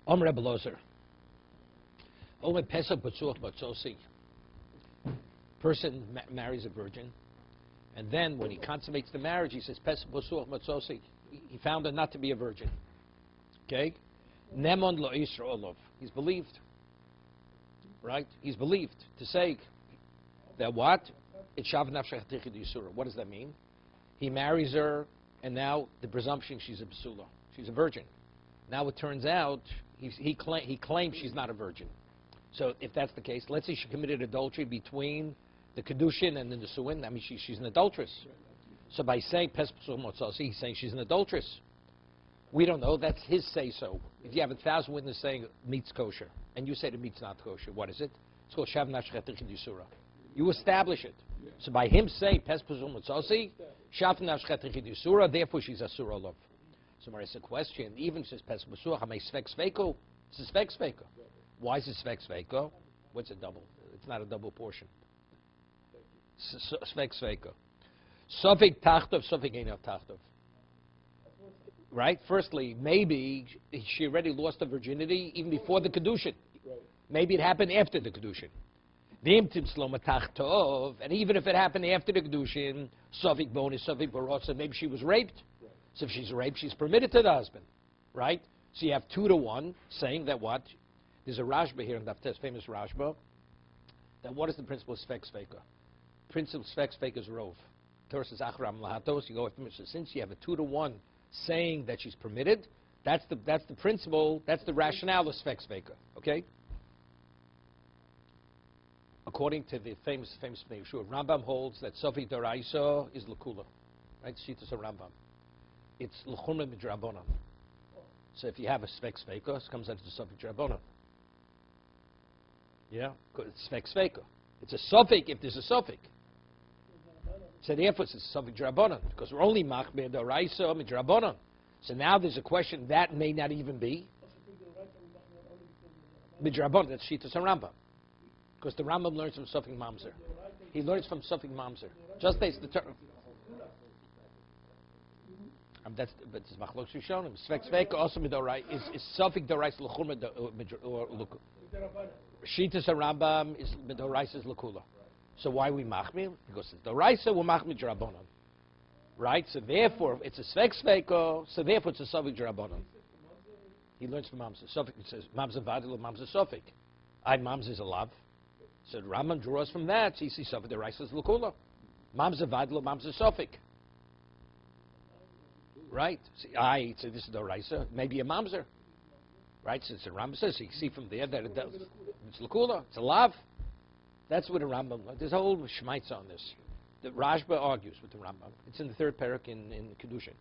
Rebbe Lozer. Pesach B'tzuach B'tzosi. Person marries a virgin, and then when he consummates the marriage, he says Pesach B'tzuach B'tzosi. He found her not to be a virgin. Okay? Nemon lo Yisraelov. He's believed. Right? He's believed to say that what? It's Shav Nafshach Tichid Yisura. What does that mean? He marries her, and now the presumption she's a Basula. She's a virgin. Now it turns out he claims she's not a virgin. So if that's the case, let's say she committed adultery between the Kedushin and the Nesuin. I mean, she's an adulteress. So by saying Pesach B'tzuach B'tzosi, he's saying she's an adulteress. We don't know. That's his say-so. If you have 1,000 witnesses saying meat's kosher, and you say the meat's not kosher, what is it? It's called Shav Nafshach Tichid Yisura. You establish it. So by him saying Pesach B'tzuach B'tzosi, Shav Nafshach Tichid Yisura, therefore she's Asura Lov. So there is a question. Even says Pesach B'tzuach, Hamei Svek Sveiko. It's a Svek Sveiko. Why is it Svek Sveiko? What's a double? It's not a double portion. Svek Sveiko. Sofik Tachtov, Sofik Einav Tachtov. Right? Firstly, maybe she already lost her virginity even before the Kedushin. Maybe it happened after the Kedushin. And even if it happened after the Kedushin, Sofik Bonus, Sofik Barotza, maybe she was raped. So if she's raped, she's permitted to the husband. Right? So you have 2-1 saying that what? There's a Rashba here in Daftes, famous Rashba. That what is the principle of Svek Sveika? Principle of Svek Sveika is Rov. Torah says Achram Lahatos, you go after Mishnah. Since you have a 2-1 saying that she's permitted, that's the principle, that's the rationale of Svek Sveika. Okay? According to the famous Yeshua, Rambam holds that Sofi Doraisa is Lakula. Right? Shitas of Rambam. It's L'chumra Midrabanan. So if you have a Svek Sveika, it comes out as a Sofi Drabanan. Yeah? It's Svek Sveika. It's a Sofik if there's a Sofik. So therefore it's a Sofik Drabanan, because we're only Machmir Doraisa Midrabanan. So now there's a question that may not even be Midrabanan. That's Shitas and Rambam. Because the Rambam learns from Sofik Mamzer. He learns from Sofik Mamzer. Just as the term. But it's Machlok Shishonim. Svek Sveika also Midorai is Sofik Dorais L'chumra or Lukula. Shitas and Rambam is Midorais is L'kula. So why we machmir? Because it's Doraisa we're machmir Drabanan. Right? So therefore it's a Svek Sveika. So therefore it's a Sofik Drabanan. He learns from Mamzer. Sofik says Mamzer Vadil Mamzer Sofik. Mamzer is a lav. So the Rambam draws from that. So you see Sofik Doraisa is L'kula. Mamzer Vadil Mamzer Sofik. Right? So this is Doraisa. Maybe a Mamzer. Right? So it's a Rambam says. So you see from there that it's L'kula. It's a lav. That's what the Rambam. There's a whole shmaitz on this. The Rashba argues with the Rambam. It's in the third parak in Kedushin.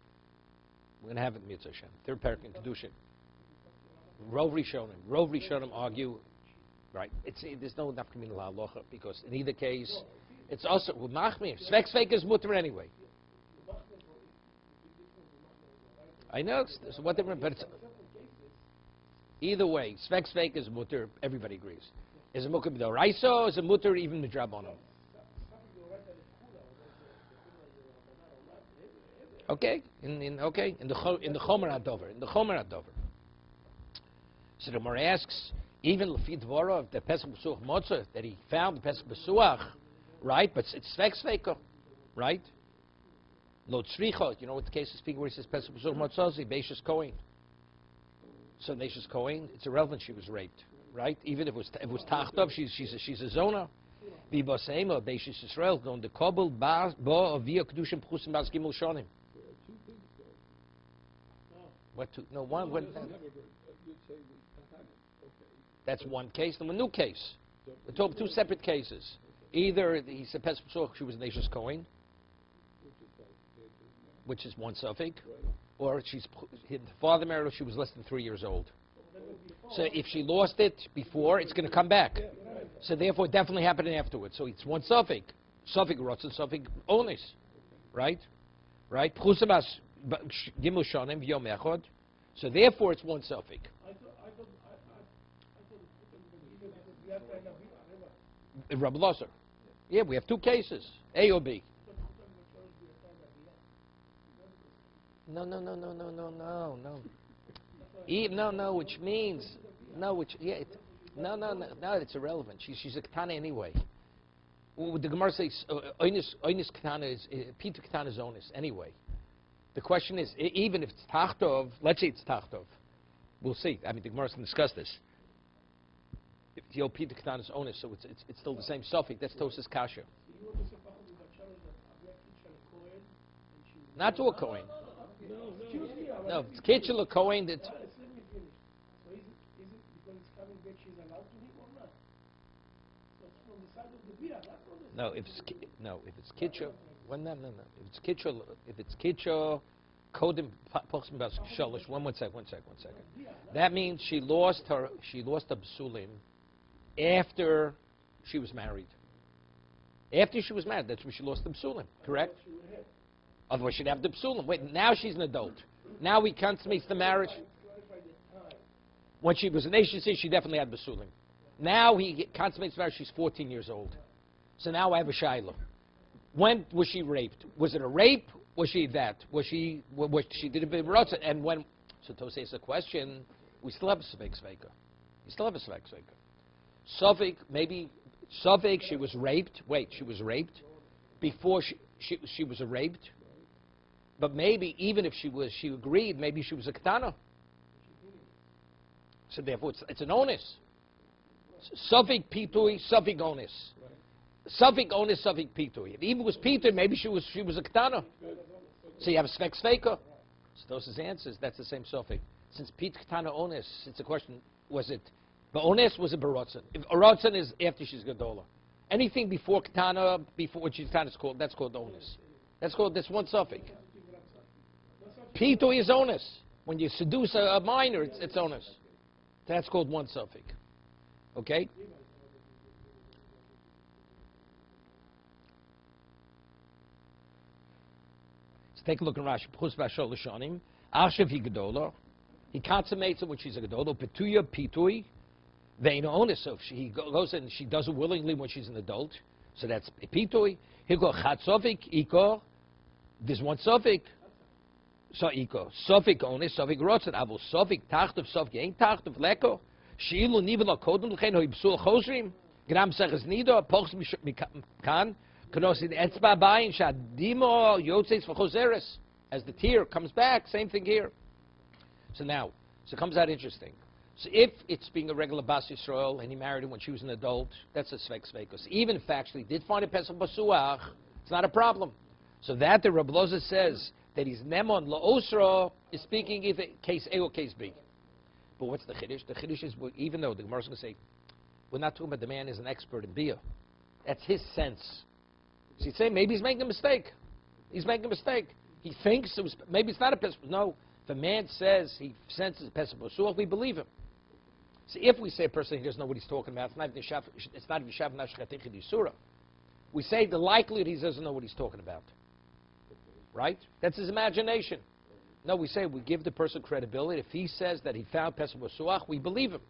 We're going to have it in Mitzvah Hashem. Third parak in Kedushin. Rov Rishonim argue. Right? There's no nafkamin la'alocha because in either case, it's also with machmir. Svek Sveika is mutter anyway. I know it's what different, but it's either way. Svek Sveika is mutter. Everybody agrees. Is it mutter b'doraisa? Is it mutter even midrabanan? Okay, in the Chomer Hadover. So the Gemara asks, even Lefi Dvora of the Pesach B'Suach Motzah that he found the Pesach B'Suach, right? But it's Svek Sveika, right? Lo Tzricha, you know what the case is speaking where he says Pesach B'Suach Motzah, Beishas Kohen. So Beishas Kohen, it's irrelevant she was raped, right? Even if it was Tachtov, she's a Zona. V'Basema Beishas Yisrael, on the Kobel Ba Avia Kedushim Pchusim Bas Gimel Shonim. What two? No, one. That's one case. And a new case. We're talking two separate cases. Either he said Pesach B'Suach, she was a Beishas Kohen, which is one suffix, or the father married her, she was less than 3 years old. So if she lost it before, it's going to come back. So therefore, it definitely happened afterwards. So it's one suffix. Suffix rotz and suffix onis. Right? Right? Pchusamas gimel shonim v'yom echad. So therefore, it's one suffix. Rabbi Lozer. Yeah, we have two cases. A or B. No. No, which means, no, which, yeah, no, it's irrelevant. She's a Ketana anyway. The Gemara says, Oynis Ketana is, Peter Ketana is Onis anyway. The question is, even if it's Tachtov, let's say it's Tachtov. We'll see. I mean, the Gemara can discuss this. If the Peter Ketana is Onis, so it's still the same suffix. That's Tosas Kasha. Not to a Kohen. No, it's Kitchel a Kohen that. So is it because it's coming back she's allowed to him or not? So it's from the side of the Bia, not from the No, if it's Kitchel, well, no. If it's Kitchel, Kodim Pochsim Bas Shalish. One second. That means she lost the Basulim after she was married. After she was married, that's when she lost the Basulim, correct? Otherwise, she'd have the Basulim. Wait, now she's an adult. Now he consummates the marriage. When she was an nation, she definitely had Basulim. Now he consummates the marriage, she's 14 years old. So now I have a Shiloh. When was she raped? Was it a rape? Was she that? She did a bit of Rotza? And when, so Tosei asks a question, we still have a Svek Sveka. You still have a Svek Sveka. Suffolk, she was raped. Wait, she was raped before she was raped. But maybe even if she agreed, maybe she was a Ketana. So therefore, it's an onus. Suffolk Pitui, Suffolk onus. Suffolk onus, Suffolk Pitui. If even was Pitui, maybe she was a Ketana. So you have a Svek Sveka. So those answers. That's the same Suffolk. Since Pit Ketana onus, it's a question: was it Ba'ones? Was it Barotzen? If Barotzen is after she's Gadola, anything before Ketana, before what she's Ketana is called, that's called onus. That's one Suffolk. Pitui is onus. When you seduce a minor, it's onus. That's called one Suffolk. Okay? So take a look at Rashi. He consummates it when she's a Gedola. Petuya, Pitui. They know onus. So if he goes and she does it willingly when she's an adult. So that's Pitui. He'll go Chat Suffolk, Iko. There's one Suffolk. So Iko. Suffolk onus, Suffolk rotzen. Avo Suffolk Tachtov, Suffolk ain't Tachtov, Leko. Shilu Nivela Kodum, Lechen, Hoi Bsul Chosrim. Gram Seches Nido, Pochs Mikan. Kanosin Etzba Bayin, Shadimo, Yotzeis Vachoseres. As the tear comes back, same thing here. So now, it comes out interesting. So if it's being a regular Bas Yisrael and he married her when she was an adult, that's a Svek Svekos. Even if actually did find a Pesach Basuach, it's not a problem. So that the Rabbi Loza says that he's Nemon La'osra is speaking either case A or case B. But what's the Chiddush? The Chiddush is, even though the Gemara is going to say, we're not talking about the man is an expert in Bia. That's his sense. So he'd say, maybe he's making a mistake. He's making a mistake. He thinks maybe it's not a Pesach. No, if a man says he senses a Pesach Basuach, we believe him. So if we say a person, he doesn't know what he's talking about, it's not even Shav Nashchatich Yisura. We say the likelihood he doesn't know what he's talking about. Right? That's his imagination. No, we say we give the person credibility. If he says that he found Pesach Basuach, we believe him.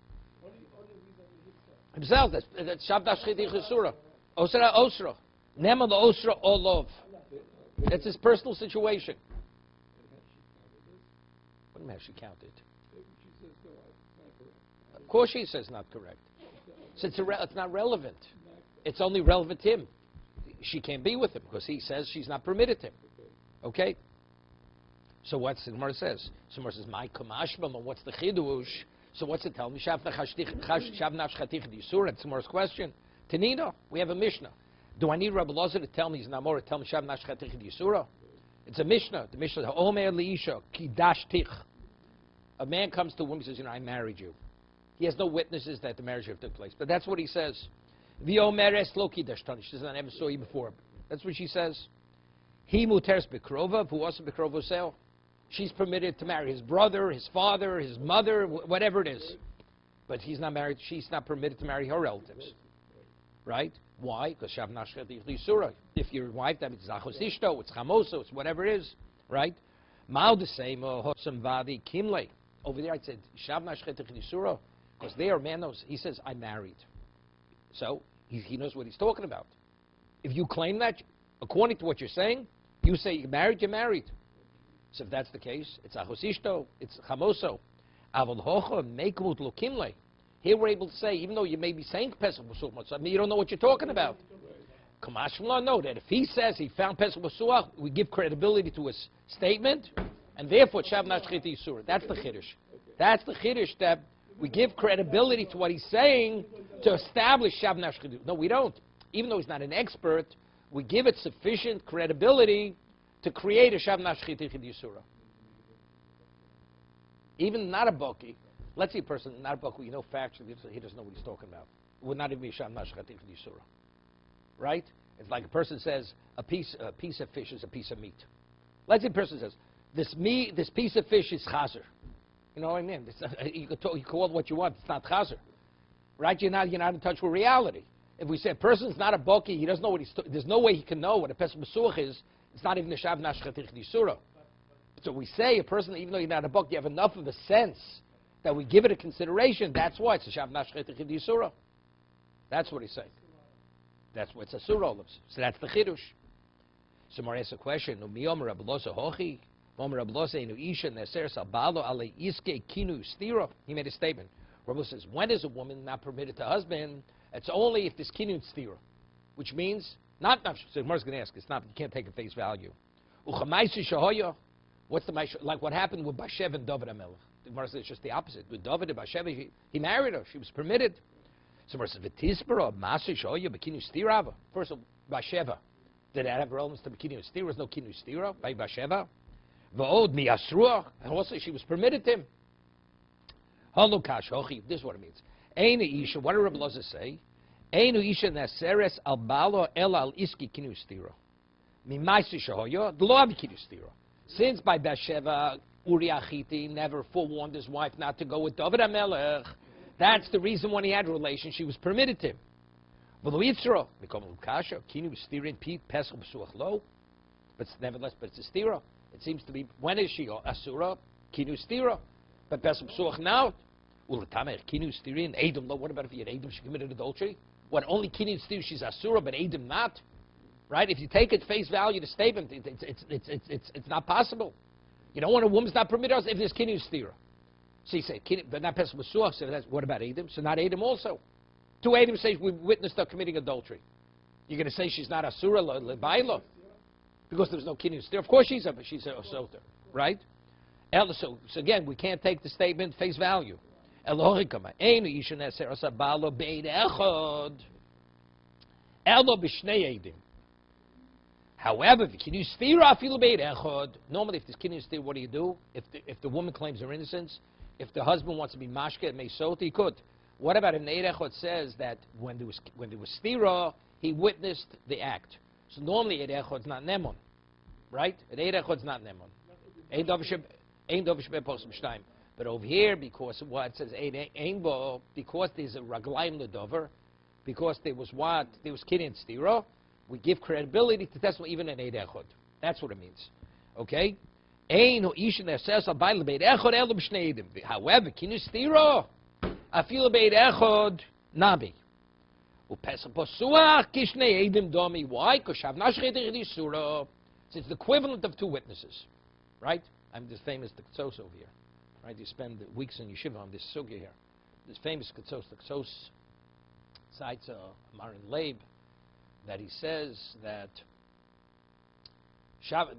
Himself, that's Shav Nashchatich Yisura. Osra Osra. Nema the Osra Olov. That's his personal situation. What do you mean she counted? Of course she says not correct. So it's not relevant. It's only relevant to him. She can't be with him because he says she's not permitted to him. Okay? So what's the Gemara says? So Gemara says, "My kamashbam, and what's the chidush?" So what's it tell me? Shav nafshatich d'yisur. That's Gemara's question. Tanina, we have a Mishnah. Do I need Rabbi Loza to tell me he's namor to tell me shav nafshatich d'yisura? It's a Mishnah. The Mishnah, Omer liisha ki dashtich. A man comes to a woman and says, I married you. He has no witnesses that the marriage took place. But that's what he says. V'omeres lo ki dashtani. She says, I never saw you before. That's what she says. He muteres bekrova, who also bekrovo sale. She's permitted to marry his brother, his father, his mother, whatever it is. But he's not married. She's not permitted to marry her relatives. Right? Why? Because shav nashchatich d'yisura. If your wife, that means zachos ishto, it's chamoso, it's whatever it is. Right? Mal the same, hotzam vadi kimle. Over there I said, shav nashchatich d'yisura. Because there, man knows, he says, I married. So, he knows what he's talking about. If you claim that, according to what you're saying, you say you're married, you're married. So if that's the case, it's achosishto, it's chamoso. Here we're able to say, even though you may be saying Pesach B'Suach Matzah, you don't know what you're talking about. Kamashmla, no, that if he says he found Pesach B'Suach, we give credibility to his statement, and therefore Shav Nashchit Yisura. That's the Chiddush. That's the Chiddush, that we give credibility to what he's saying to establish Shav Nashchit. No, we don't. Even though he's not an expert, we give it sufficient credibility to create a Shav Nashchit Yisura. Even not a Boki. Let's see a person, not a Boki, factually, he doesn't know what he's talking about. It would not even be Shav Nashchit Yisura. Right? It's like a person says a piece of fish is a piece of meat. Let's say a person says this piece of fish is chazer. You know what I mean? You can call it what you want. It's not chazer, right? You're not in touch with reality. If we say a person's not a boki, he doesn't know what there's no way he can know what a pesach b'suach is. It's not even a shav nashchatich disura. So we say a person, even though you're not a boki, you have enough of a sense that we give it a consideration. That's why it's a shav nashchatich disura. That's what he's saying. That's what it's a surah. So that's the chiddush. So Mar asks a question. He made a statement. Rabbi says, when is a woman not permitted to husband? It's only if there's kinun stira, which means not. So Mar's going to ask. It's not. You can't take a face value. What's the like? What happened with Bashev and David HaMelech? The Mar says it's just the opposite. With David and Bashev, he married her. She was permitted. So Mar says, "V'tisbara masi shoya b'kinu stirava." First of Basheva, did that have relevance to b'kinu stira? There was no kinu stira by Basheva. V'od mi'asruach, and also she was permitted to him. Holukash hochi. This is what it means. Einu isha. What did Rabbi Loza say? Einu isha naseres al balo el al iski kinu stira. Mi'maisi shoya d'lo abi kinu stira. Since by Basheva Uriah Chiti never forewarned his wife not to go with David HaMelech. That's the reason when he had a relation, she was permitted to him. But nevertheless, but it's a stira. It seems to be, when is she asura? Kinu stira. But pesach b'suach now. Kinu stira and Edom. What about if he had Edom? She committed adultery. What, only kinu stira she's asura, but Edom not? Right? If you take it face value, the statement, it's not possible. You don't want a woman's not permitted if there's kinu stira. So you say, but not pesach b'suach. So what about Edom? So not Edom also. Two Edom say we witnessed her committing adultery. You're going to say she's not asura lebaila because there was no kinu stira. Of course she's a soter, right? So again, we can't take the statement face value. However, the kinu stira afilu beid echad. Normally, if there's kinu stira, what do? If the woman claims her innocence, if the husband wants to be mashke and meisot, he could. What about if Neid Echad says that when there was stira, he witnessed the act? So normally Neid Echad's not nemon, right? Neid Echad's not nemon. But over here, because of what it says ein bo, because there's a raglaim ledover, because there was kinyan stira, we give credibility to testimony even in Neid Echad. That's what it means. Okay? However, kinyan stira. Afil beid echod nabi. Upesach b'suach kishnei edim domi. Why? Because shav nashchetich disura. It's the equivalent of two witnesses, right? I'm this famous the Ketzos over here, right? You spend weeks in yeshiva on this sugya here. This famous Ketzos, the Ketzos cites Marin Leib, that he says that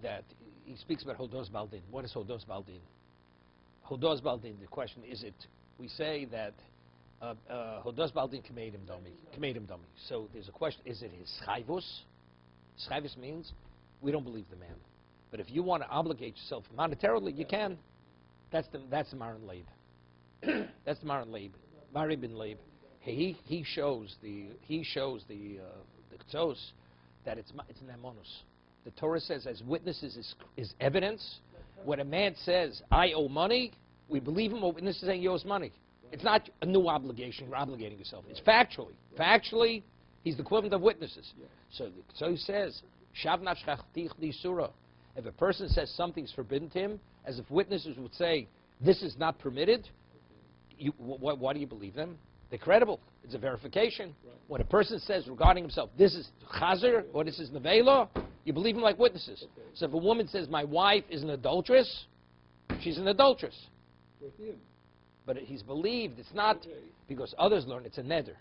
that he speaks about Hodos Baldin. What is Hodos Baldin? Hodos Baldin. The question is it. We say that Hodos Baldin Kamedim Domi. So there's a question, is it his chayvus? Chayvus means we don't believe the man. But if you want to obligate yourself monetarily, you can. That's the Marin Leib. That's the Marin Leib. Mari bin Leib. He shows the Ketzos that it's nemonus. The Torah says as witnesses is evidence. When a man says, I owe money, we believe him, and this is saying he owes money. It's not a new obligation. You're obligating yourself. It's factually. Factually, he's the equivalent of witnesses. So he says, Shav nashchatich disura. If a person says something's forbidden to him, as if witnesses would say, this is not permitted, why do you believe them? They're credible. It's a verification. Right. When a person says regarding himself, this is chazer, or this is nevela, you believe him like witnesses. Okay. So if a woman says, my wife is an adulteress, she's an adulteress. For him. But he's believed. It's not because others learn it's a neder.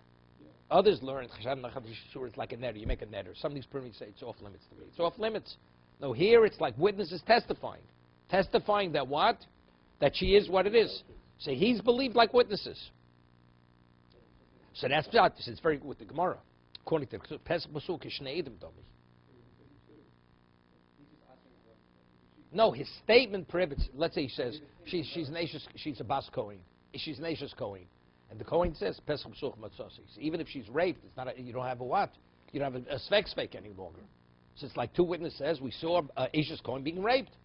Others learn it's like a neder. You make a neder. Some of these permits say it's off limits to me. It's off limits. No, here it's like witnesses testifying. Testifying that what? That she is what it is. So he's believed like witnesses. So that's not. It's very with the Gemara. According to Pesach Pasuk Kishnei Edim Domi. No, his statement prohibits. Let's say he says she's a bas Kohen. She's an Ashes Kohen, and the Kohen says Pesach Pasuk Matzosi. So even if she's raped, it's not. You don't have a what? You don't have a svek any longer. So it's like two witnesses. We saw Ashes Kohen being raped.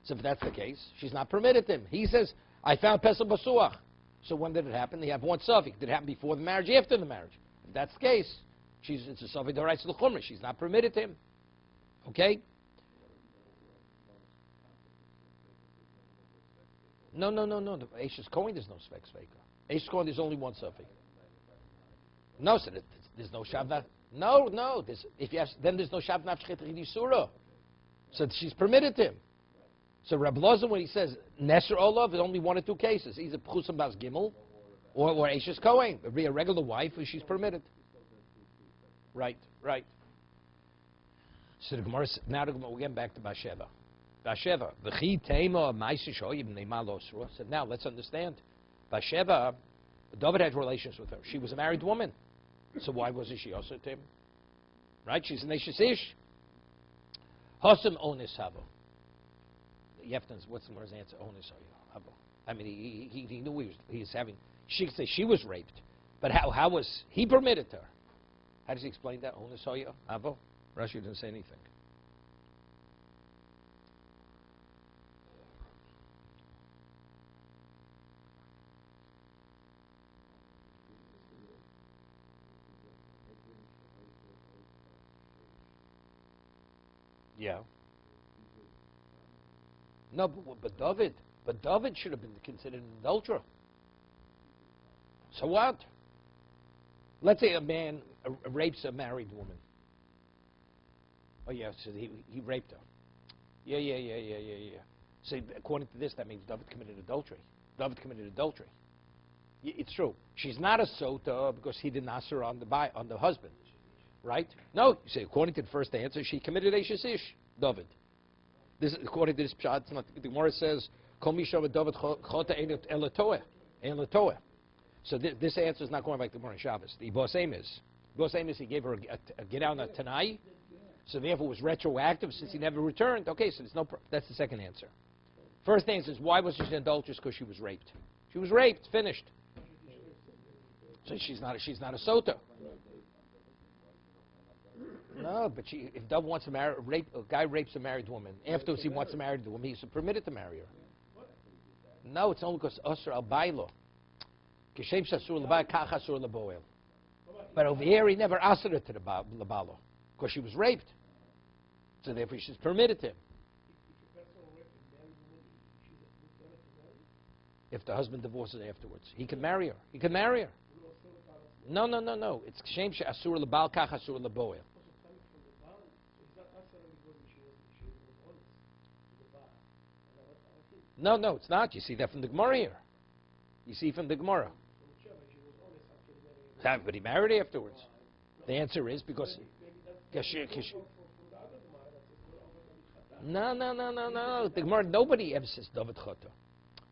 So if that's the case, she's not permitted him. He says, I found Pesach Basuach. So when did it happen? They have one suffix. Did it happen before the marriage, after the marriage? If that's the case, it's a suffix that writes the Chumrah. She's not permitted him. Okay? No. The Ashes Kohen, there's no svek. Ashes Kohen, there's only one suffix. No, so there's no Shavnaf. No. Then there's no Shavnaf Shchet Surah. So she's permitted him. So Rabbi Loza, when he says Nesher Olav, there's only one or two cases. Either Pchusam Bas Gimel or Ashes Kohen. It'd be a regular wife, she's permitted. Right. So the Gemara, now we're getting back to Basheva. Basheva, V'chi Teima Ma'isi Shoyim Neima Lo Surah. So now let's understand. Basheva, David had relations with her. She was a married woman. So why wasn't she also to him? Right? She's an Ashes Ish. Hosam Onis Havo. Yefton's, what's the word's answer? Onis Havo. I mean, he knew he was having. She could say she was raped, but how was he permitted her? How does he explain that? Onis Havo. Rashi didn't say anything. Yeah. No, but David should have been considered an adulterer. So what? Let's say a man rapes a married woman. Oh yeah, so he raped her. Yeah. So according to this, that means David committed adultery. It's true. She's not a sota because he didn't ask her on the husband. Right? No, you say according to the first answer, she committed Ashes Ish, David. This, according to this pshat, the Gemara says, "Kol mishav David chota elatoeh." So this answer is not going back to Gemara Shabbos. The Bosem is he gave her a get out on Tanai, so therefore it was retroactive since he never returned. Okay, so there's no. That's the second answer. First answer is why was she an adulteress? Because she was raped. She was raped. Finished. So she's not a sota. No, but if Dov wants to marry, a guy rapes a married woman. Afterwards, he wants to marry the woman. He's permitted to marry her. No, it's only because Asr al Bailo. Kishem Shasur Labai Kach Asur Laboel. But over here, he never asked her to the Balo because she was raped. So therefore, she's permitted him. If the husband divorces afterwards, he can marry her. No. It's Kishem Shasur Labal Kach Asur Laboel. No, it's not. You see that from the Gemara here. But he married afterwards. The answer is because... No. The Gemara, nobody ever says David Chota.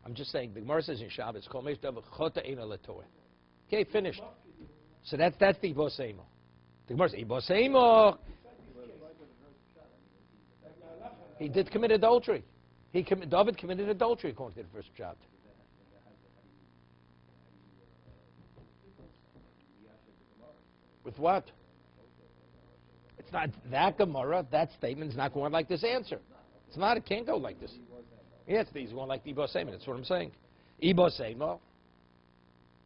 I'm just saying, the Gemara says in Shabbos, Kol Mesh David Chota Eina Latoeh. Okay, finished. So that's the Ibosemo. The Gemara says, Ibosemo. He did commit adultery. David committed adultery according to the first pshat. With what? It's not that Gemara. That statement is not going like this answer. It's not. It can't go like this. Yeah, he's going like the Ibosema. That's what I'm saying. Ibosema.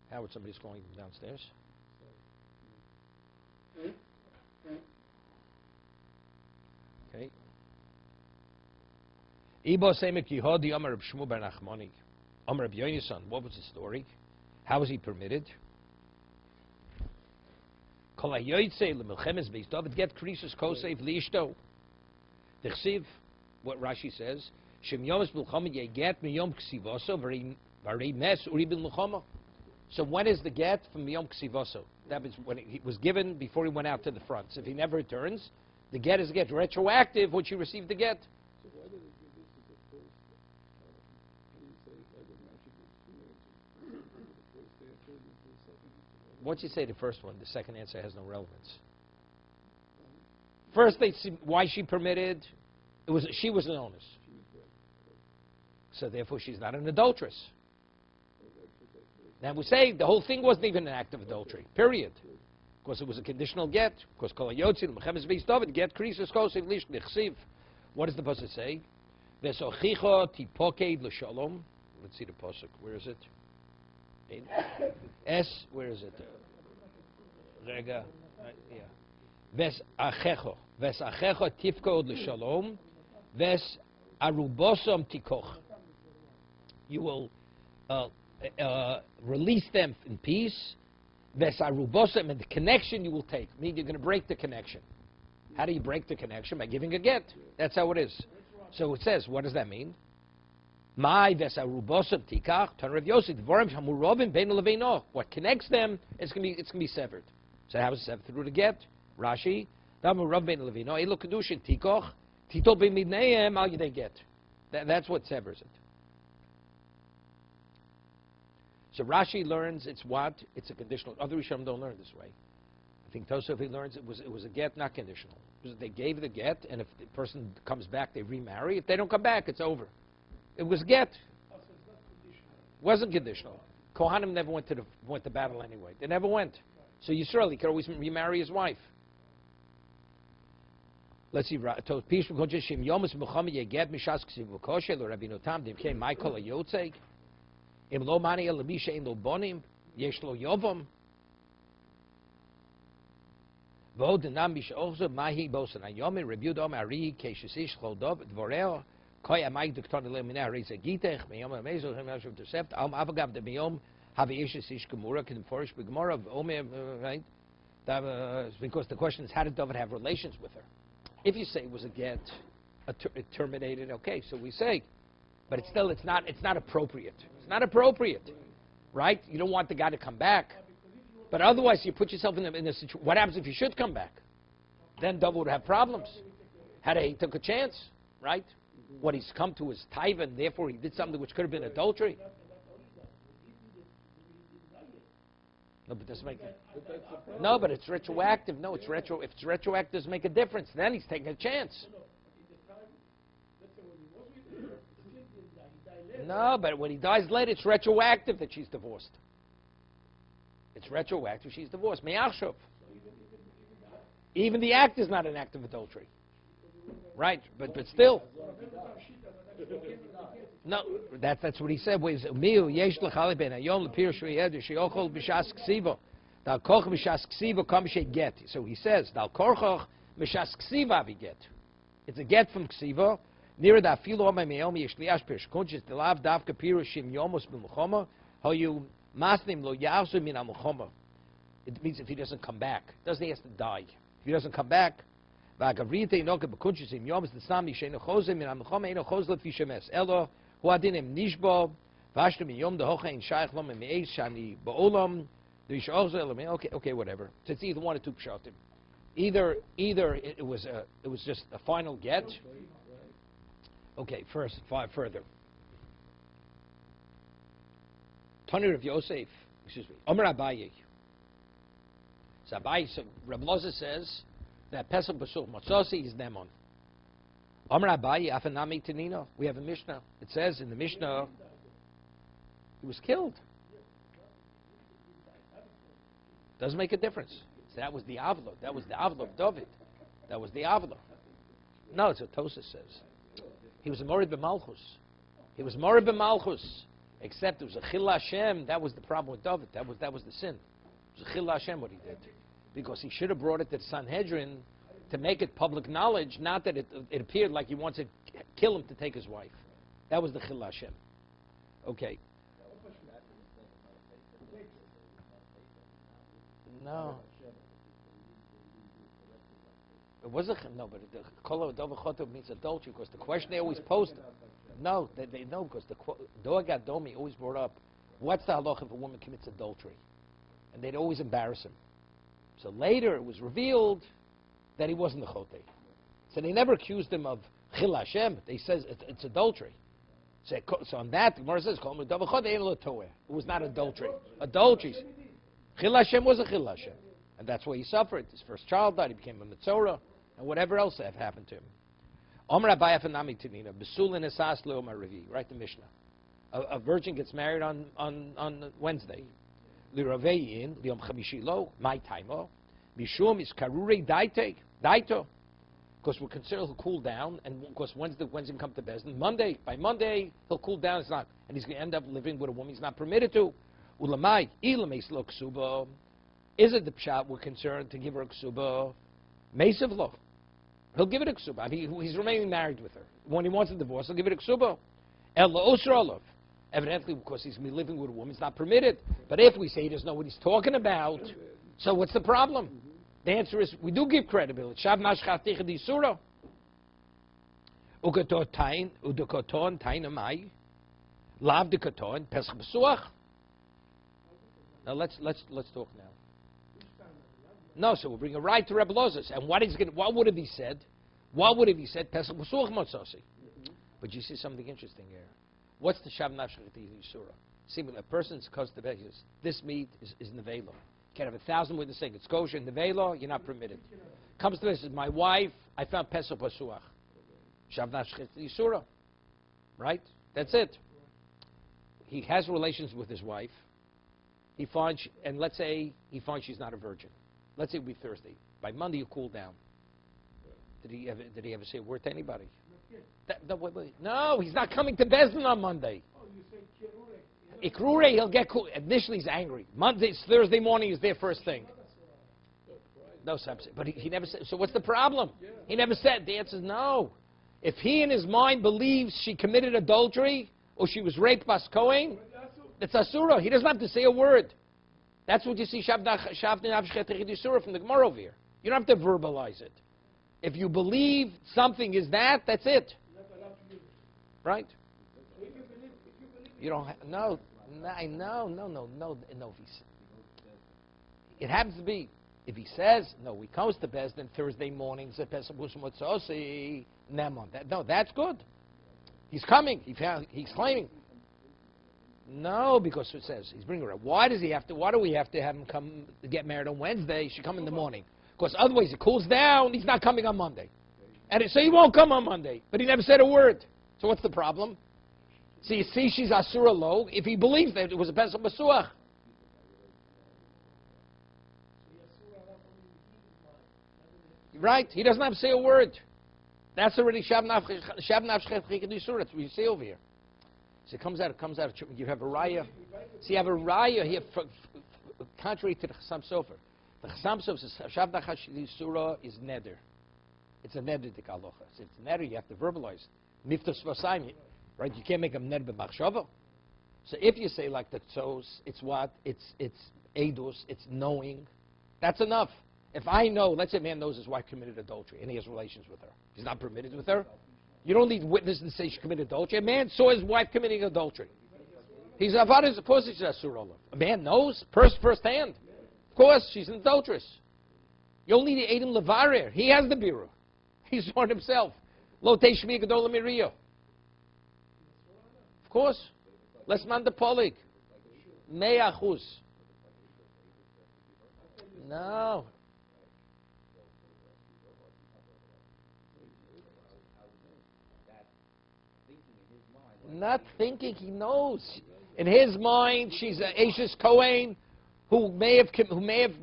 Howard, somebody's calling downstairs. Okay. Ibosema Kihodi Amar Reb Shmuel Bar Nachmani. Amar Reb Yonasan. What was the story? How was he permitted? Kol hayoytzei lemelchemes beis David get krisus kosev liishto. D'chsiv, what Rashi says, Shem Yomas Milchama Yeget Miyom Ksivoso V'Rei Bari mes uri bin l'choma. So when is the get? From Yom Kesivoso. That was when it was given before he went out to the front. So if he never returns, the get is a get retroactive once you receive the get. So why did it give this to the first, how do you say, if I didn't actually do two answers, the first answer and the second answer? Once you say the first one, the second answer has no relevance. First, they see why she permitted. She was an onus. So therefore, she's not an adulteress. Now we say the whole thing wasn't even an act of adultery. Period. Because it was a conditional get. Because kol hayotzin mechemes beis David get krisus kosiv lish nichsiv. What does the pasuk say? Vesochicha tipoked l'shalom. Let's see the pasuk. Where is it? S. Where is it? Rega. Yeah. Ves achecho tifkod l'shalom. Ves arubosom tikoch. You will release them in peace. Ves arubosom, and the connection you will take. Meaning you're going to break the connection. How do you break the connection? By giving a get. That's how it is. So it says, what does that mean? My ves arubosom tikach ton Rav Yossi dvorim hamurovim beinu leveino. What connects them? It's going to be severed. So how is it severed? Through the get. Rashi. Damurov beinu leveino. Elo kedushin tikoch. Tito b'midneim al yidei get. That's what severs it. So Rashi learns it's what? It's a conditional. Other Rishonim don't learn this way. I think Tosafot learns it was a get, not conditional. Because they gave the get, and if the person comes back, they remarry. If they don't come back, it's over. It was get. Wasn't conditional. Kohanim never went to battle anyway. They never went. So Yisrael, he could always remarry his wife. Let's see. Pish v'kodesh yomus b'chama yeget mishas ksiv v'koshe lo Rabbi Notam dimkei Michael ayotzeg im lo mani el misha in lo bonim yesh lo yovam v'od nam misha ochzo mahi bosan ayomi Rabbi Yudom ari keishisish chlodov dvoreo koy amayk doktor le mina reise gitech meyom amezo hemashov tosept am avagav de meyom have ishisish gemura can forish b'gemara ome right. Because the question is, how did David have relations with her? If you say it was a get, it terminated, okay, so we say, but it's not appropriate. It's not appropriate, right? You don't want the guy to come back, but otherwise you put yourself in a situation. What happens if he should come back? Then David would have problems. He took a chance, right? What he's come to is taiva, and therefore he did something which could have been adultery. No, but doesn't make it. No, but it's retroactive. No, it's retro. If it's retroactive, it doesn't make a difference. Then he's taking a chance. No, but when he dies later, it's retroactive that she's divorced. It's retroactive. She's divorced. Me'achshav. Even the act is not an act of adultery, right? But still. No, that's what he said. So he says, it's a get from ksiva. Near the filo me'omi yishliash pershkunches the lav davka pirushim yomos b'mulchoma hoyu masnim lo yasu min amulchoma. It means if he doesn't come back, doesn't he has to die? If he doesn't come back, v'agavrite inoke b'kunches yomos the sami sheino chozim min amulchoma eno chozlet vishemes elo. Okay, whatever. So it's either one or two pshatim. Either it was just a final get. Okay, further. Tani Rav Yosef, excuse me. Omer Abaye. So Rav Loza says that Pesach B'Such Matzasi is Nemon. Amar Abaye Afanami Tanino. We have a Mishnah. It says in the Mishnah he was killed. Doesn't make a difference. So that was the Avla. That was the Avla of David. That was the Avla. No, it's what Tosa says. He was a Morid b'Malchus. He was Morid b'Malchus. Except it was a Chil Hashem. That was the problem with David. That was the sin. It was a Chil Hashem what he did. Because he should have brought it to the Sanhedrin to make it public knowledge, not that it appeared like he wants to kill him to take his wife. That was the Chil Hashem. Okay. No. It was no, but the kol ha'dovachotav means adultery because the question they always posed. No, they know because the Doeg Adomi always brought up, what's the halacha if a woman commits adultery? And they'd always embarrass him. So later it was revealed that he wasn't the chotei. So they never accused him of chil Hashem. They says it's adultery. So on that, the Gemara says, it was not adultery. Adultery. Chil Hashem was a chil Hashem. And that's why he suffered. His first child died, he became a Metzorah, and whatever else have happened to him. Right, the Mishnah. A virgin gets married on Wednesday. My time. Mishum is karure daito. Because we're considered he'll cool down, and of course Wednesday come to Bezdin. By Monday he'll cool down. It's not, and he's going to end up living with a woman he's not permitted to. Ulamai ilameis lo ksuba. Is it the pshat we're concerned to give her a ksuba? Meisiv lo. He'll give it a ksuba. I mean, he's remaining married with her. When he wants a divorce, he'll give it a ksuba. El osrolov. Evidently, because he's living with a woman, it's not permitted. But if we say he doesn't know what he's talking about, so what's the problem? The answer is, we do give credibility. Shav nashchatich di surah. Ugaton udukoton tain amai. Lav dukoton pesach besuach. Now let's talk now. No, so we'll bring a right to Rebbe Lozes. And what would have he said? What would have he said? Pesach besuach motzosi. But you see something interesting here. What's the shav nashchatich di surah? See, when a person's custom, this meat is nevela. You can't have 1,000 witnesses saying it's kosher. In the Velo, you're not permitted. Comes to this, my wife, I found Pesach Pasuach. Shav Nashchet Yisura. Right? That's it. He has relations with his wife. He finds, and let's say he finds she's not a virgin. Let's say it would be Thursday. By Monday, you cool down. Did he ever say a word to anybody? Wait. No, he's not coming to Bezdin on Monday. Ikrure, he'll get cool. Initially, he's angry. Thursday morning is their first thing. No substance. But he never said. So what's the problem? He never said. The answer is no. If he in his mind believes she committed adultery or she was raped by Kohen, it's asura. He doesn't have to say a word. That's what you see from the Gemara over here. You don't have to verbalize it. If you believe something is that, that's it. Right? You don't have, no. It happens to be, if he says, no, he comes to Bezdin Thursday morning, no, that's good. He's coming. He's claiming. No, because it says he's bringing her up. Why do we have to have him come to get married on Wednesday? He should come in the morning. Because otherwise it cools down, he's not coming on Monday. And so he won't come on Monday. But he never said a word. So what's the problem? So you see she's asura lo if he believes that it was a Pesach Basuach. Right? He doesn't have to say a word. That's already Shav Nafshchet Chikadisura. That's what you see over here. So it comes out, you have a raya. See, you have a raya here, contrary to the Chassam Sofer. The Chassam Sofer says Shav Nafshchet is neder. It's a neder dik halacha. It's neder, you have to verbalize. Miftas Vasayim. Right? You can't make a neder b'machshava. So if you say like the tzos, it's what? It's edus, it's knowing. That's enough. If I know, let's say a man knows his wife committed adultery and he has relations with her. He's not permitted with her. You don't need witnesses to say she committed adultery. A man saw his wife committing adultery. He's avodas opposed to Asur. A man knows firsthand. Of course, she's an adulteress. You only need Adam Levarer. He has the bureau. He saw it himself. Lo teishmi gadol miriyo. Of course. Less man de polig. Mea chus. No. Not thinking, he knows. In his mind, she's an Ashes Kohen who may have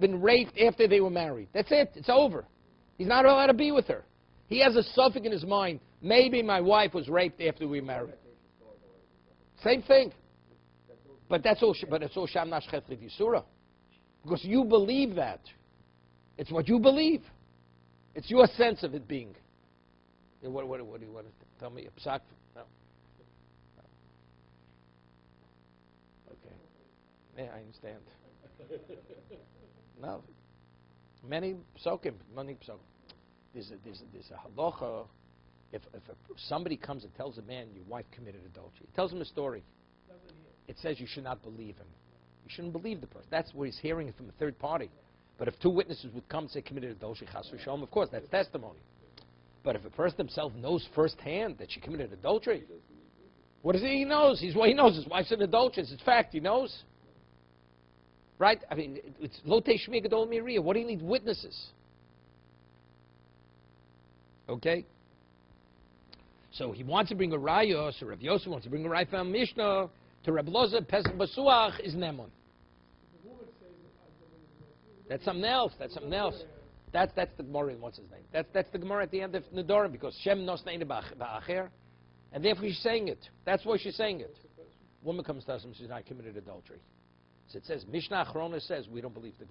been raped after they were married. That's it. It's over. He's not allowed to be with her. He has a suffix in his mind. Maybe my wife was raped after we married. Same thing. But that's all. But it's all Sham Nashchet Yisura, because you believe that. It's what you believe. It's your sense of it being. What do you want to tell me? A psak? No. Okay. Yeah, I understand. No. Many psakim. there's a halacha. If somebody comes and tells a man your wife committed adultery, he tells him a story. It says you should not believe him. You shouldn't believe the person. That's where he's hearing it from a third party. But if two witnesses would come and say committed adultery, chas v'shalom, of course, that's testimony. But if a person himself knows firsthand that she committed adultery, what is it he knows? He knows his wife's an adulteress. It's fact. He knows. Right? I mean, it's lo teshmi gadol miriya. What do you need witnesses? Okay? So he wants to bring a raya, so Rav Yosef wants to bring a raya from Mishnah to Reb Loza, Pesach Basuach is Nemon. That's something else. That's something else. That's the Gemara. What's his name? That's the Gemara at the end of Nedarim, because Shem nos neina ba'acher, and therefore she's saying it. That's why she's saying it. Woman comes to us and says, "I committed adultery." So it says Mishnah Achrona says we don't believe the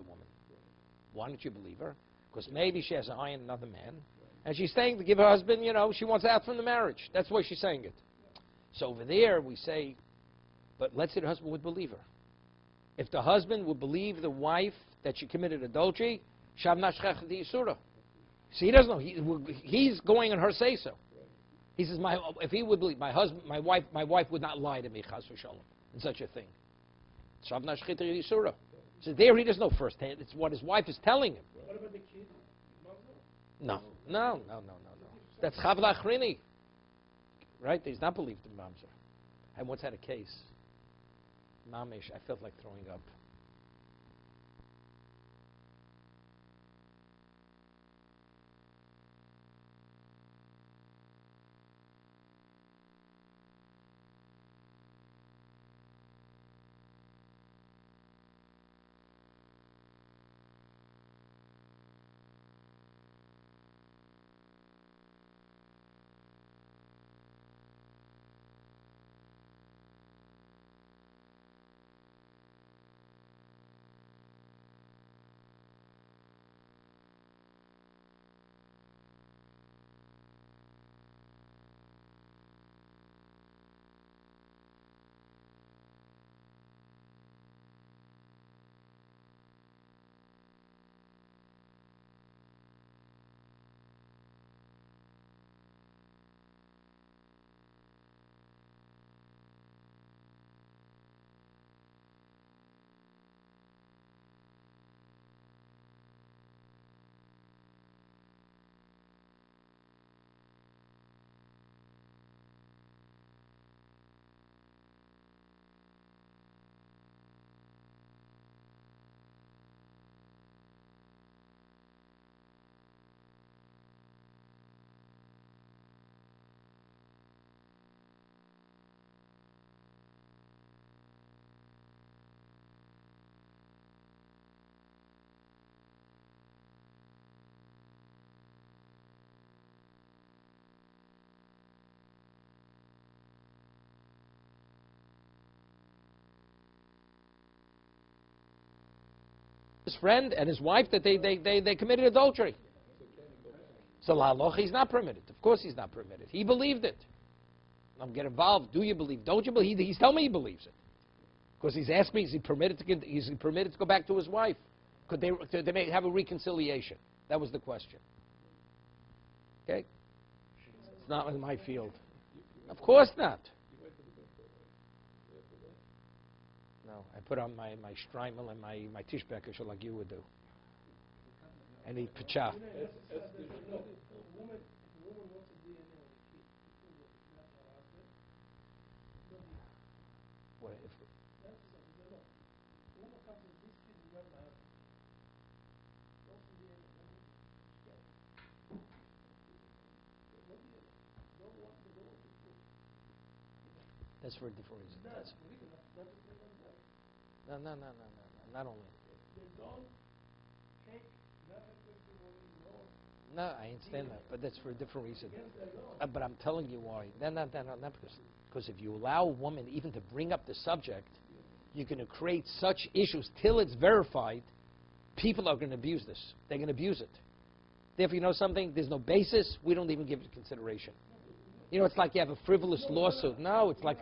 woman. Why don't you believe her? Because maybe she has an eye on another man, and she's saying to give her husband, she wants out from the marriage. That's why she's saying it. So over there we say, but let's say the husband would believe her. If the husband would believe the wife that she committed adultery, shav nashchach di yisura. See, he doesn't know. He's going on her say so. He says, if he would believe my wife would not lie to me, chas v'shalom, in such a thing. Shav nashchach di yisura. So there he doesn't know firsthand. It's what his wife is telling him. What about the kid? No. That's chavla achrini. Right? He's not believed in mamzer. I once had a case. Mamish, I felt like throwing up. His friend and his wife that they committed adultery. So la halacha, he's not permitted. Of course he's not permitted. He believed it. I'm get involved. Do you believe? Don't you believe? He's telling me he believes it. Because he's asked me, is he permitted to go back to his wife? Could they may have a reconciliation? That was the question. Okay? It's not in my field. Of course not. No, I put on my shtreimel and my tishbeker like you would do. And eat pachaf. That's for a different reason. No. Not only. No, I understand that, but that's for a different reason. But I'm telling you why. No, because if you allow a woman even to bring up the subject, you're going to create such issues till it's verified. People are going to abuse this. They're going to abuse it. Therefore, you know something? There's no basis. We don't even give it consideration. It's like you have a frivolous lawsuit. No, it's like...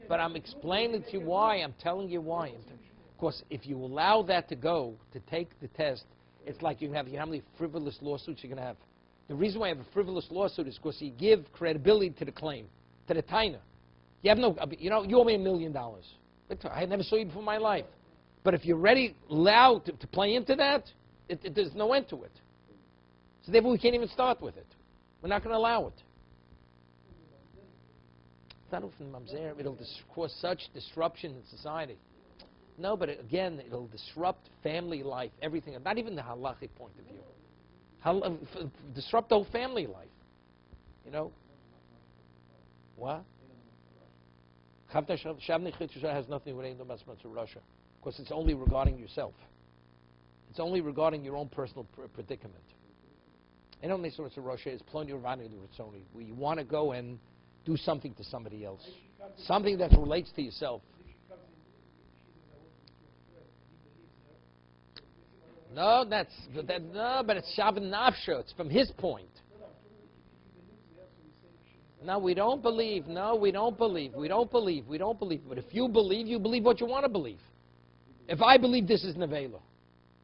But I'm explaining to you why. I'm telling you why. Of course, if you allow that to go, to take the test, It's like you have how many frivolous lawsuits you're going to have. The reason why I have a frivolous lawsuit is because you give credibility to the claim, to the taina. You have no, you owe me $1 million. I never saw you before in my life. But if you're ready, allowed to play into that, there's no end to it. So therefore, we can't even start with it. We're not going to allow it. It's not from mamzer. It'll cause such disruption in society. No, but again, it'll disrupt family life, everything. Not even the halachic point of view. Disrupt the whole family life. What? Has nothing with Russia, because it's only regarding yourself. It's only regarding your own personal predicament. And only sorts of Russia is where you want to go and do something to somebody else, something that relates to yourself. No, but it's Shavan Nafsha. It's from his point. No, we don't believe. No, we don't believe. We don't believe. We don't believe. But if you believe what you want to believe. If I believe this is Nevela,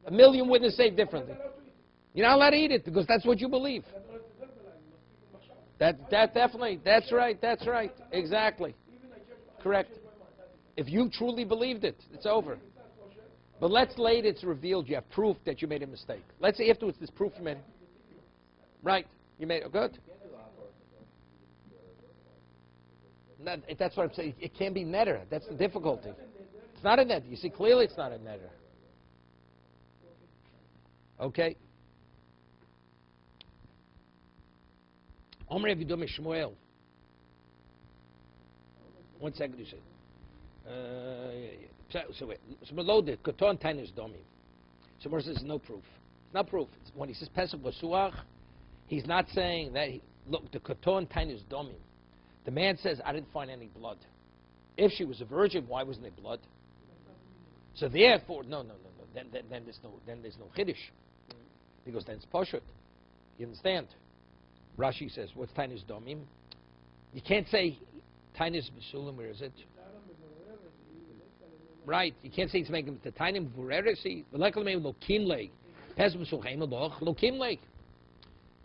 1 million witnesses say differently. You're not allowed to eat it because that's what you believe. That definitely. That's right. That's right. Exactly. Correct. If you truly believed it, it's over. But let's later it's revealed you have proof that you made a mistake. Let's say afterwards there's proof you made it. Right. You made it. Good. That's what I'm saying. It can't be netter. That's the difficulty. It's not a netter. You see, clearly it's not a netter. Okay. Omer Avidom Shmuel. 1 second, you say. So wait. So below the Koton Tainus Domim. So Moses says no proof. It's not proof. When he says Pesach Basuach, he's not saying that. Look, the Koton Tainus Domim. The man says, I didn't find any blood. If she was a virgin, why wasn't there blood? So therefore, no. Then there's no chiddush, because then it's poshut. You understand? Rashi says, what's Tainus Domim? You can't say Tainus Basulim. Where is it? Right. You can't say it's making the Tainim Vureresi.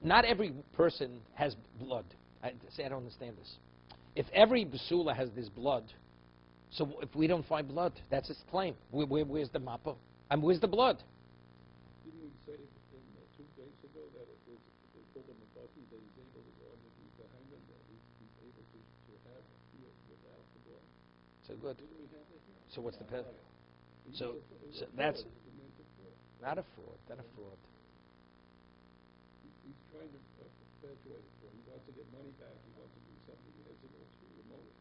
Not every person has blood. I don't understand this. If every basula has this blood, so if we don't find blood, that's his claim. Where's the mappa? And where's the blood? Didn't we say 2 days ago that if they told him about that he's able to go underneath the hangman, that he's able to have a field without the blood? So good. Didn't we have that here? So what's the pet? So that's not a fraud. Not a fraud. He's trying to perpetuate it for him. He wants to get money back. He wants to do something. He has an ulterior motive.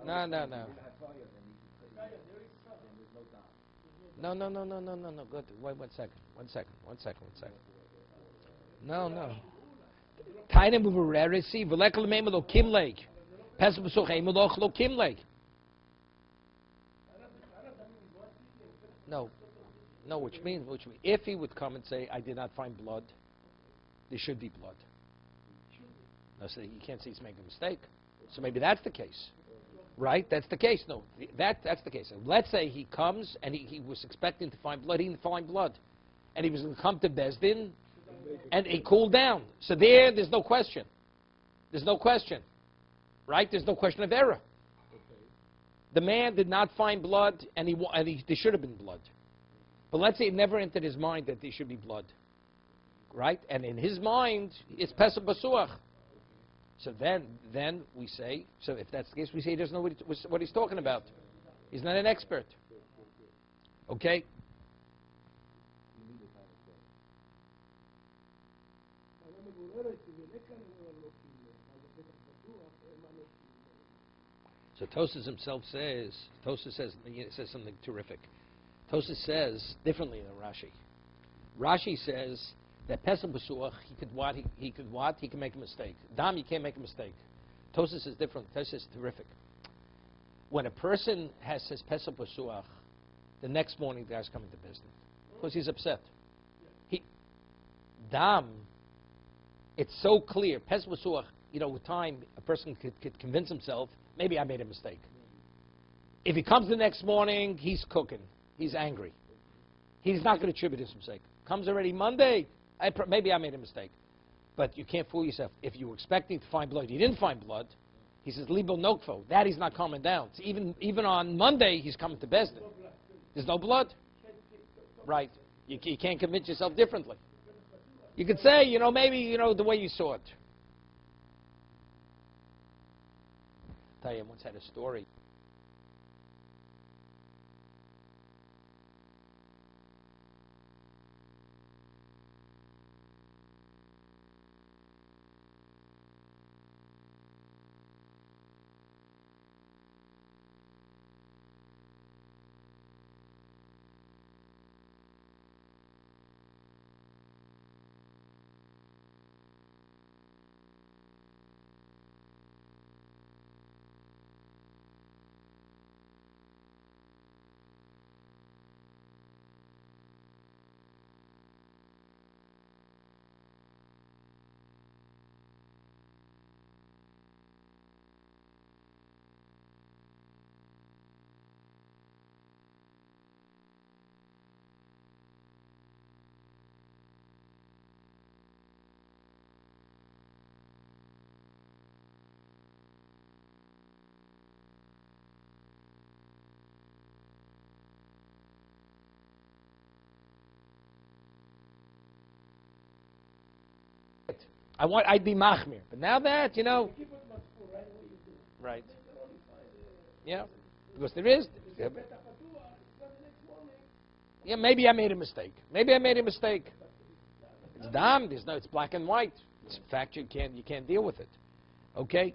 No. No. Good. Wait 1 second. 1 second. No. Tainim Vureresi, Velekal Memelo Kim Lake. Pesach Emelo Chlo Kim Lake. No, which means, if he would come and say, I did not find blood, there should be blood. No, so you can't say he's making a mistake. So maybe that's the case. Right? That's the case. No, that's the case. Let's say he comes and he was expecting to find blood. He didn't find blood. And he was going to come to Bezdin and he cooled down. So there's no question. There's no question. Right? There's no question of error. The man did not find blood and there should have been blood. But let's say it never entered his mind that there should be blood. Right? And in his mind, it's Pesach Basuach. So then we say, so if that's the case, we say he doesn't know what he's talking about. He's not an expert. Okay? So Tosas himself says something terrific. Tosas says differently than Rashi. Rashi says that Pesach Basuach, he can make a mistake. Dam, you can't make a mistake. Tosas is different. Tosas is terrific. When a person says Pesach Basuach, the next morning the guy's coming to business because he's upset. Dam, it's so clear. Pesach Basuach, with time, a person could convince himself, maybe I made a mistake. If he comes the next morning, he's cooking. He's angry. He's not going to attribute his mistake. Comes already Monday. Maybe I made a mistake. But you can't fool yourself. If you were expecting to find blood, you didn't find blood. He says, Libo Nokfo. That he's not coming down. So even on Monday, he's coming to Bezdin. There's no blood. Right. You can't convince yourself differently. You could say, maybe, the way you saw it. I'll tell you, I once had a story. I'd be machmir. But now that, right. Yeah. Because there is. Yeah, maybe I made a mistake. It's damned. It's black and white. It's a fact you can't deal with it. Okay?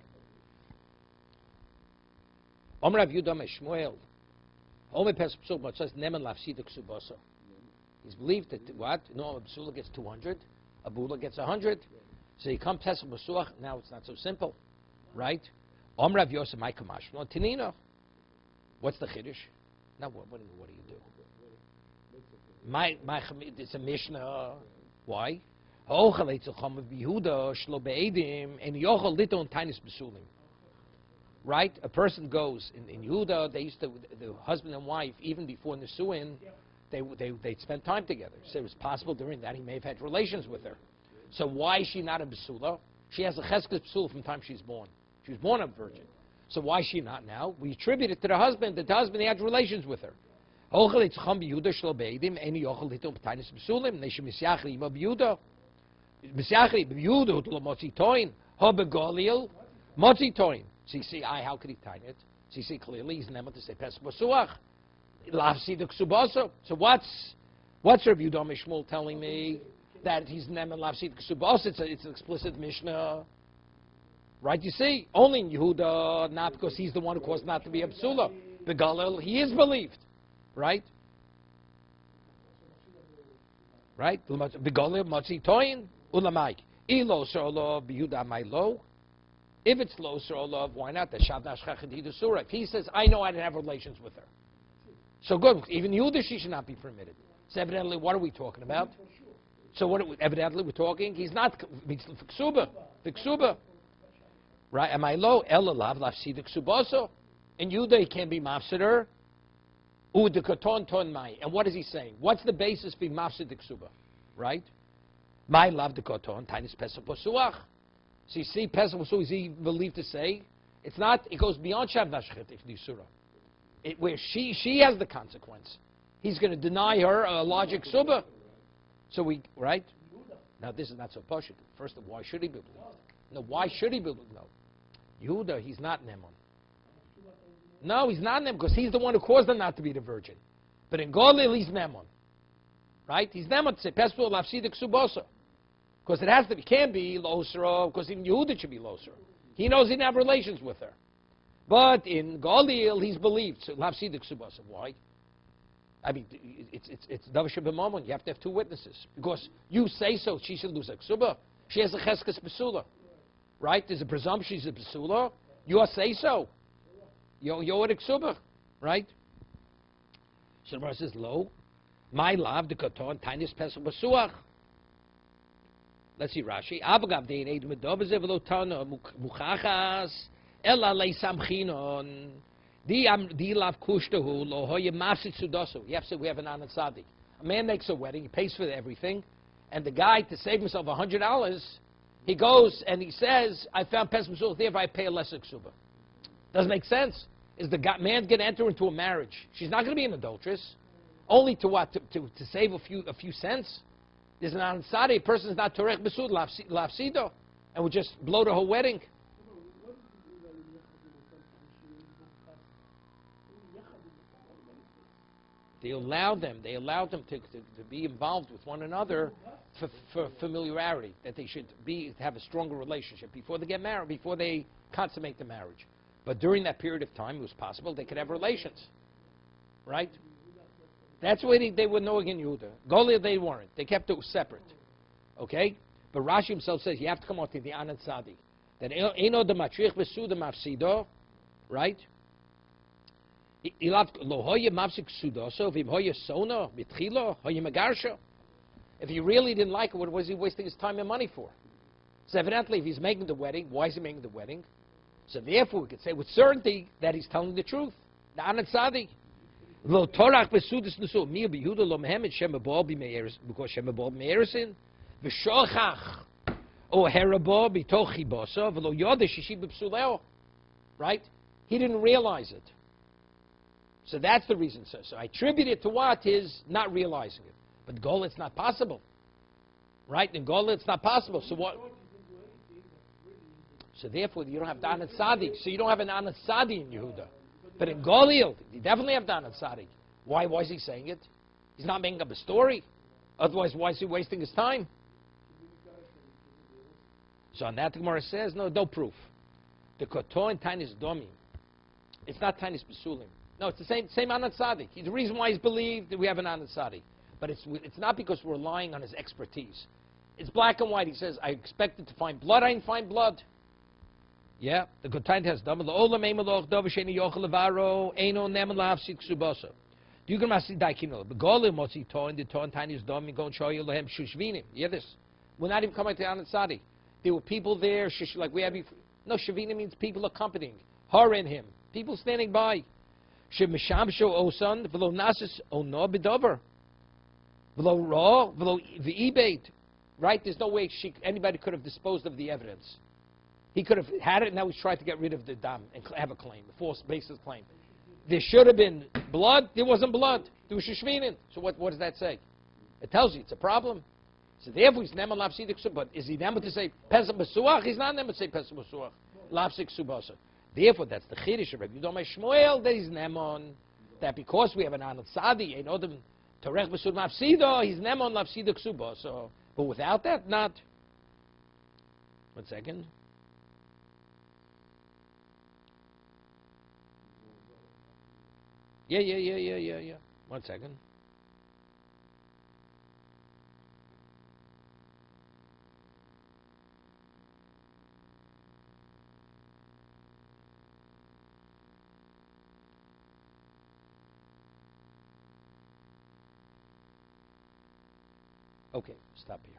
Omar Rav Yudah Shmuel. Omer Pesach Psul Matzos Neman Lafsida Ksuboso. He's believed that what? No, a Psula gets 200. A Bula gets 100. So you come Pesach Basuach, now it's not so simple, right? Om Rav Yosef Maikamash. No, Tinina. What's the Chiddush? Now what do you do? It's a Mishnah. Why? Right? A person goes in Yehuda. They used to, the husband and wife, even before Nisuin, they'd spend time together. So it was possible during that he may have had relations with her. So why is she not a Basula? She has a Cheskes Basula from the time she's born. She was born a virgin. So why is she not now? We attribute it to the husband, that the husband, he had relations with her. So you see, how could he tie it? So you see clearly, he's never to say Pesach Basuach. So what's Rav Yudah Shmuel telling me? That he's Neman Lafsid Ksubos, it's an explicit Mishnah. Right, you see? Only in Yehuda, not because he's the one who caused not to be a Psula. Begalil, he is believed. Right? Right? Begalil, Matzi Toyin, Ulamai. Ilo Solo, Yehuda Mailo. If it's Lo Solo, why not? The Shavnash Chachadidu Surah. If he says, I know I didn't have relations with her. So good. Even Yehuda, she should not be permitted. So evidently, what are we talking about? So evidently we're talking, he's not the ksuba. Right? Am I low? Elalav lafsid ksubaso. In Yudah he can't be mafsider. De katon ton mai. And what is he saying? What's the basis for mafsid ksuba? Right? My love the katon tainis pesach posuach. So you see, pesach posuach is he believed to say it's not. It goes beyond shav nashchet if the surah. Where she has the consequence. He's going to deny her a logic ksuba. So right? Now this is not so poshut. First of all, why should he be believed? No, why should he be believed? No. Yehuda, he's not Nemon. No, he's not Nemon because he's the one who caused her not to be the virgin. But in Golil, he's Nemon. Right? He's Nemon to say, Pesach Lafsida Ksubosa. Because it has to be, can't be Losra, because in Yehuda it should be Losra. He knows he didn't have relations with her. But in Golil, he's believed. So Lafsida Ksubosa. Why? I mean, it's Davar Shebemamon. You have to have two witnesses. Because you say so, she should lose a ksuba. She has a cheskes besula. Right? There's a presumption she's a besula. You say so. You're a ksuba. Right? Shemar says, lo. My love, the katon, tainis pesach besuach. Let's see Rashi. Avagav dein eid medob zevelo tana muchachas ella leisamchinon. Di lav kushtahu lo hoye masit sudasu. You have to say we have an anatzadi. A man makes a wedding, he pays for everything, and the guy, to save himself $100, he goes and he says, I found Pesach B'suach, therefore I pay a lesser ksuba. Doesn't make sense. Is the man going to enter into a marriage? She's not going to be an adulteress. Only to what? To save a few cents? There's an ansari, a person's not torech besud, lafsido, and would just blow the whole wedding. They allow them to be involved with one another for familiarity, that they should have a stronger relationship before they get married, before they consummate the marriage. But during that period of time, it was possible they could have relations, right? That's why they were knowing in Yehuda. Golia, they weren't. They kept it separate, okay? But Rashi himself says you have to come out to the Anat Sadi. That Eino de Matrich Besuda Mafsido, right? If he really didn't like it, what was he wasting his time and money for? So evidently, if he's making the wedding, why is he making the wedding? So therefore, we could say with certainty that he's telling the truth. The Anat Sadi. Lo torach besudis nusu mi beYehuda lo mehemet shemabal b'meiris because shemabal b'meirisin v'shochach o herabo b'toch chiboso v'lo yoda shishi b'psuleo. Right? He didn't realize it. So that's the reason. So I attribute it to what is not realizing it. But Gola, it's not possible. Right? In Gola, it's not possible. So what? So therefore, you don't have the Anat Sadi. So you don't have an Anat Sadi in Yehuda. But in Golil, you definitely have the Anat Sadi. Why is he saying it? He's not making up a story. Otherwise, why is he wasting his time? So on that, the Gemara says, no proof. The Koto and Tainis Domi. It's not Tainis Besulim. No, it's the same Anat Sadi. The reason why he's believed that we have an Anat Sadi. But it's not because we're relying on his expertise. It's black and white. He says, I expected to find blood. I didn't find blood. Yeah, the Kotain has done. The Olam Emeloch Dovasheni Yochel Levaro Eino Nemen Lahavsik Subosa. You can must daikino. The Golim Motzi Toin the Toin Tainis Dom going to show you Lehem Shushvinim. You hear this? We're not even coming to Anat Sadi. There were people there, like we have. No, Shavina means people accompanying her and him. People standing by. Shemeshamsho Osan Velo Nasis Ono Bedover Velo Ra Velo Veibait. Right? There's no way anybody could have disposed of the evidence. He could have had it, and now he's trying to get rid of the dam and have a claim, a false basis claim. There should have been blood. There wasn't blood. There was shishvinin. So what does that say? It tells you it's a problem. So therefore, he's never lapsidik subasa. But is he never to say pesach b'suach? He's not never to say pesach b'suach. Lapsik subasa. Therefore, that's the chiddush of Rabbi Yudom Shmuel that he's nemon. That because we have an anat sadi, ein odem torech b'sud lapsido, he's nemon lapsidik subasa. But without that, not. 1 second. Yeah. 1 second. Okay, stop here.